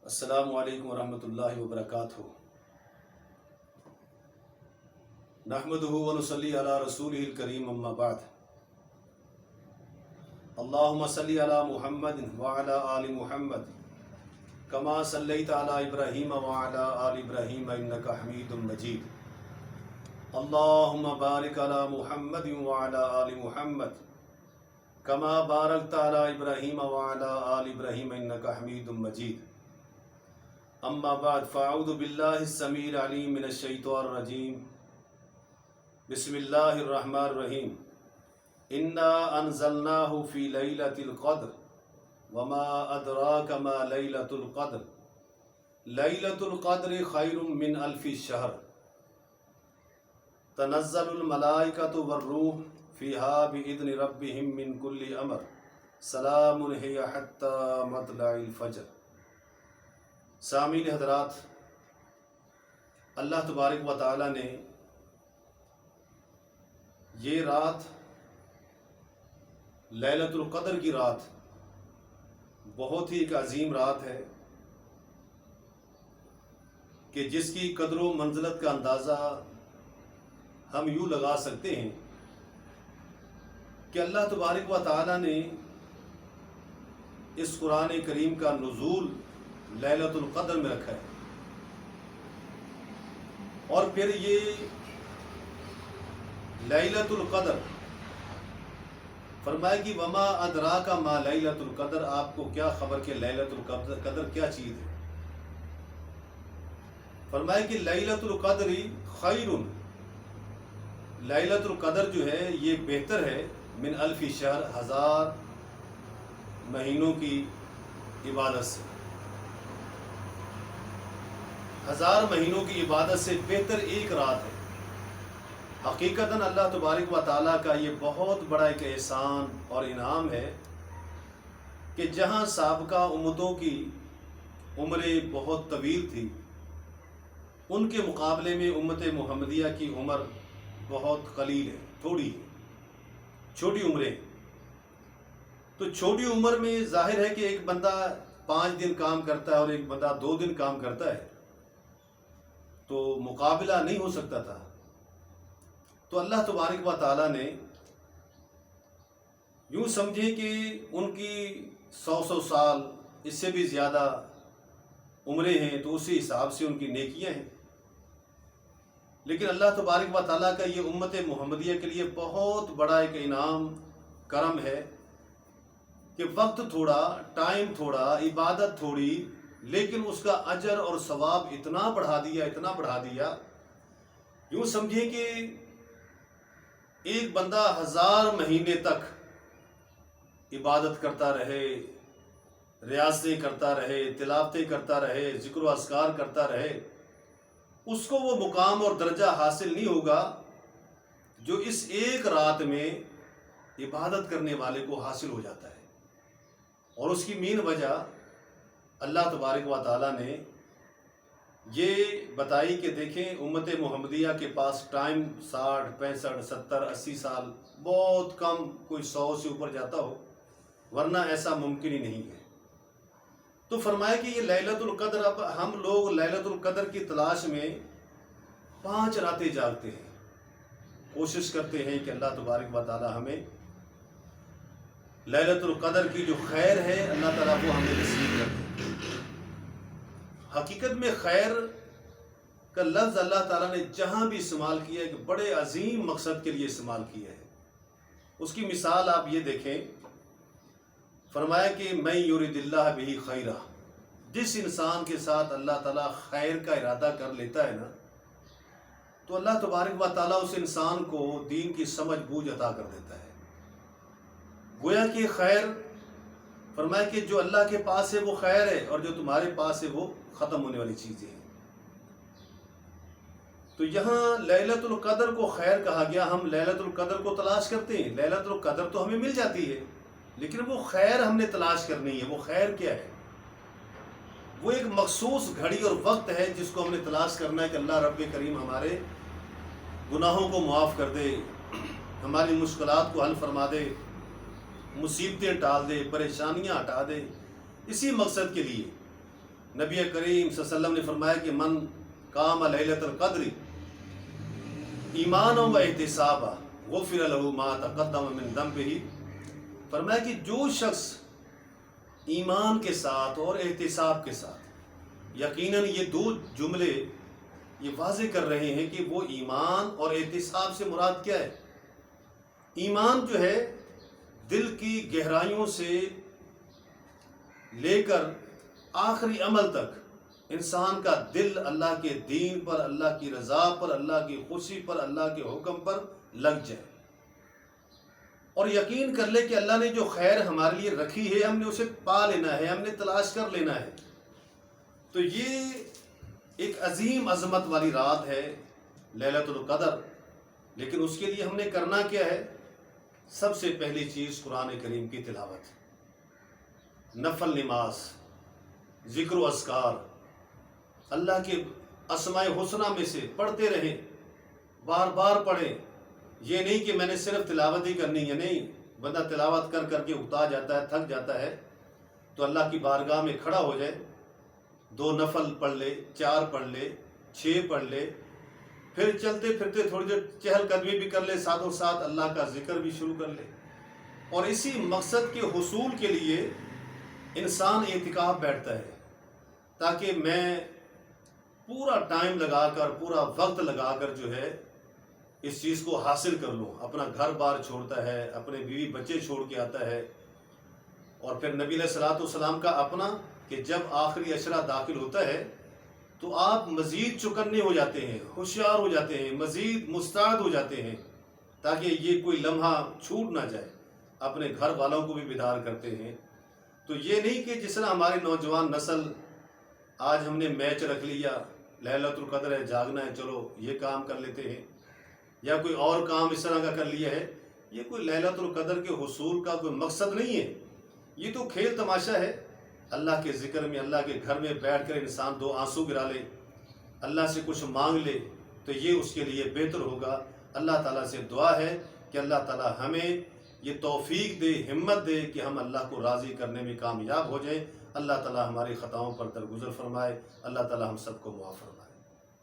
السلام علیکم ورحمۃ اللہ وبرکاتہ۔ نحمده ونصلی علی رسولہ الکریم، اما بعد۔ اللہم صلی علی محمد وعلی آل محمد کما صلیت علی ابراہیم وعلی آل ابراہیم انک حمید مجید۔ اللہم بارک علی محمد وعلی آل محمد کما بارکت علی ابراہیم وعلی آل ابراہیم انک حمید مجید۔ اما بعد، فاعوذ باللہ السمیع العلیم من الشیطان الرجیم، بسم اللہ الرحمن الرحیم۔ انا انزلناہ فی لیلۃ القدر وما ادراک ما لیلۃ القدر، لیلۃ القدر خیر من الف شہر، تنزل الملائکۃ والروح فیہا بإذن ربہم من کل امر، سلام ہی حتی مطلع الفجر۔ سامعین حضرات، اللہ تبارک و تعالی نے یہ رات، لیلۃ القدر کی رات، بہت ہی ایک عظیم رات ہے کہ جس کی قدر و منزلت کا اندازہ ہم یوں لگا سکتے ہیں کہ اللہ تبارک و تعالی نے اس قرآن کریم کا نزول لیلۃ القدر میں رکھا ہے، اور پھر یہ لیلۃ القدر فرمائے گی وما ادراک ما لیلۃ القدر، آپ کو کیا خبر کہ لیلۃ القدر کیا چیز ہے؟ فرمائے کہ لیلۃ القدر خیر، لیلۃ القدر جو ہے یہ بہتر ہے من الف شہر، 1000 مہینوں کی عبادت سے، 1000 مہینوں کی عبادت سے بہتر ایک رات ہے۔ حقیقتاً اللہ تبارک و تعالیٰ کا یہ بہت بڑا ایک احسان اور انعام ہے کہ جہاں سابقہ امتوں کی عمریں بہت طویل تھی، ان کے مقابلے میں امت محمدیہ کی عمر بہت قلیل ہے، تھوڑی ہے، چھوٹی عمریں۔ تو چھوٹی عمر میں ظاہر ہے کہ ایک بندہ 5 دن کام کرتا ہے اور ایک بندہ 2 دن کام کرتا ہے، تو مقابلہ نہیں ہو سکتا تھا۔ تو اللہ تبارک و تعالیٰ نے یوں سمجھے کہ ان کی 100 سال، اس سے بھی زیادہ عمریں ہیں، تو اسی حساب سے ان کی نیکیاں ہیں۔ لیکن اللہ تبارک و تعالیٰ کا یہ امت محمدیہ کے لیے بہت بڑا ایک انعام کرم ہے کہ وقت تھوڑا، ٹائم تھوڑا، عبادت تھوڑی، لیکن اس کا اجر اور ثواب اتنا بڑھا دیا، یوں سمجھیں کہ ایک بندہ 1000 مہینے تک عبادت کرتا رہے، ریاضتیں کرتا رہے، تلاوتیں کرتا رہے، ذکر و اذکار کرتا رہے، اس کو وہ مقام اور درجہ حاصل نہیں ہوگا جو اس ایک رات میں عبادت کرنے والے کو حاصل ہو جاتا ہے۔ اور اس کی مین وجہ اللہ تبارک و تعالیٰ نے یہ بتائی کہ دیکھیں امت محمدیہ کے پاس ٹائم 60 65 70 80 سال، بہت کم، کوئی 100 سے اوپر جاتا ہو، ورنہ ایسا ممکن ہی نہیں ہے۔ تو فرمایا کہ یہ لیلۃ القدر، اب ہم لوگ لیلۃ القدر کی تلاش میں 5 راتیں جاگتے ہیں، کوشش کرتے ہیں کہ اللہ تبارک و تعالیٰ ہمیں لیلۃ القدر کی جو خیر ہے اللہ تعالیٰ کو ہمیں نصیب کر دے۔ حقیقت میں خیر کا لفظ اللہ تعالیٰ نے جہاں بھی استعمال کیا ہے کہ بڑے عظیم مقصد کے لیے استعمال کیا ہے۔ اس کی مثال آپ یہ دیکھیں، فرمایا کہ من یرید اللہ بہ خیرا، جس انسان کے ساتھ اللہ تعالیٰ خیر کا ارادہ کر لیتا ہے نا، تو اللہ تبارک و تعالیٰ اس انسان کو دین کی سمجھ بوجھ عطا کر دیتا ہے۔ گویا کہ خیر، فرمایا کہ جو اللہ کے پاس ہے وہ خیر ہے، اور جو تمہارے پاس ہے وہ ختم ہونے والی چیزیں ہیں۔ تو یہاں لیلۃ القدر کو خیر کہا گیا، ہم لیلۃ القدر کو تلاش کرتے ہیں، لیلۃ القدر تو ہمیں مل جاتی ہے، لیکن وہ خیر ہم نے تلاش کرنی ہے۔ وہ خیر کیا ہے؟ وہ ایک مخصوص گھڑی اور وقت ہے جس کو ہم نے تلاش کرنا ہے کہ اللہ رب کریم ہمارے گناہوں کو معاف کر دے، ہماری مشکلات کو حل فرما دے، مصیبتیں ٹال دے، پریشانیاں ہٹا دے، اسی مقصد کے لیے نبی کریم صلی اللہ علیہ وسلم نے فرمایا کہ من قام لیلۃ القدر ایمانا و احتسابا غفر له ما تقدم من ذنبہ. فرمایا کہ جو شخص ایمان کے ساتھ اور احتساب کے ساتھ، یقیناً یہ دو جملے یہ واضح کر رہے ہیں کہ وہ ایمان اور احتساب سے مراد کیا ہے. ایمان جو ہے دل کی گہرائیوں سے لے کر آخری عمل تک انسان کا دل اللہ کے دین پر، اللہ کی رضا پر، اللہ کی خوشی پر، اللہ کے حکم پر لگ جائے، اور یقین کر لے کہ اللہ نے جو خیر ہمارے لیے رکھی ہے ہم نے اسے پا لینا ہے، ہم نے تلاش کر لینا ہے. تو یہ ایک عظیم عظمت والی رات ہے لیلۃ القدر. لیکن اس کے لیے ہم نے کرنا کیا ہے؟ سب سے پہلی چیز قرآن کریم کی تلاوت، نفل نماز، ذکر و اذکار، اللہ کے اسماء حسنہ میں سے پڑھتے رہیں، بار بار پڑھیں. یہ نہیں کہ میں نے صرف تلاوت ہی کرنی ہے، نہیں. بندہ تلاوت کر کر کے اکتا جاتا ہے، تھک جاتا ہے، تو اللہ کی بارگاہ میں کھڑا ہو جائے، 2 نفل پڑھ لے، 4 پڑھ لے، 6 پڑھ لے، پھر چلتے پھرتے تھوڑی دیر چہل قدمی بھی کر لے، ساتھ و ساتھ اللہ کا ذکر بھی شروع کر لے. اور اسی مقصد کے حصول کے لیے انسان اعتکاف بیٹھتا ہے، تاکہ میں پورا ٹائم لگا کر، پورا وقت لگا کر جو ہے اس چیز کو حاصل کر لوں. اپنا گھر بار چھوڑتا ہے، اپنے بیوی بچے چھوڑ کے آتا ہے. اور پھر نبی علیہ الصلوۃ والسلام کا اپنا کہ جب آخری عشرہ داخل ہوتا ہے تو آپ مزید چوکنے ہو جاتے ہیں، ہوشیار ہو جاتے ہیں، مزید مستعد ہو جاتے ہیں، تاکہ یہ کوئی لمحہ چھوٹ نہ جائے. اپنے گھر والوں کو بھی بیدار کرتے ہیں. تو یہ نہیں کہ جس طرح ہماری نوجوان نسل آج ہم نے میچ رکھ لیا، لیلۃ القدر ہے، جاگنا ہے، چلو یہ کام کر لیتے ہیں، یا کوئی اور کام اس طرح کا کر لیا ہے. یہ کوئی لیلۃ القدر کے حصول کا کوئی مقصد نہیں ہے، یہ تو کھیل تماشا ہے. اللہ کے ذکر میں، اللہ کے گھر میں بیٹھ کر انسان 2 آنسو گرا لے، اللہ سے کچھ مانگ لے، تو یہ اس کے لیے بہتر ہوگا. اللہ تعالیٰ سے دعا ہے کہ اللہ تعالیٰ ہمیں یہ توفیق دے، ہمت دے کہ ہم اللہ کو راضی کرنے میں کامیاب ہو جائیں. اللہ تعالیٰ ہماری خطاؤں پر درگزر فرمائے. اللہ تعالیٰ ہم سب کو معاف فرمائے.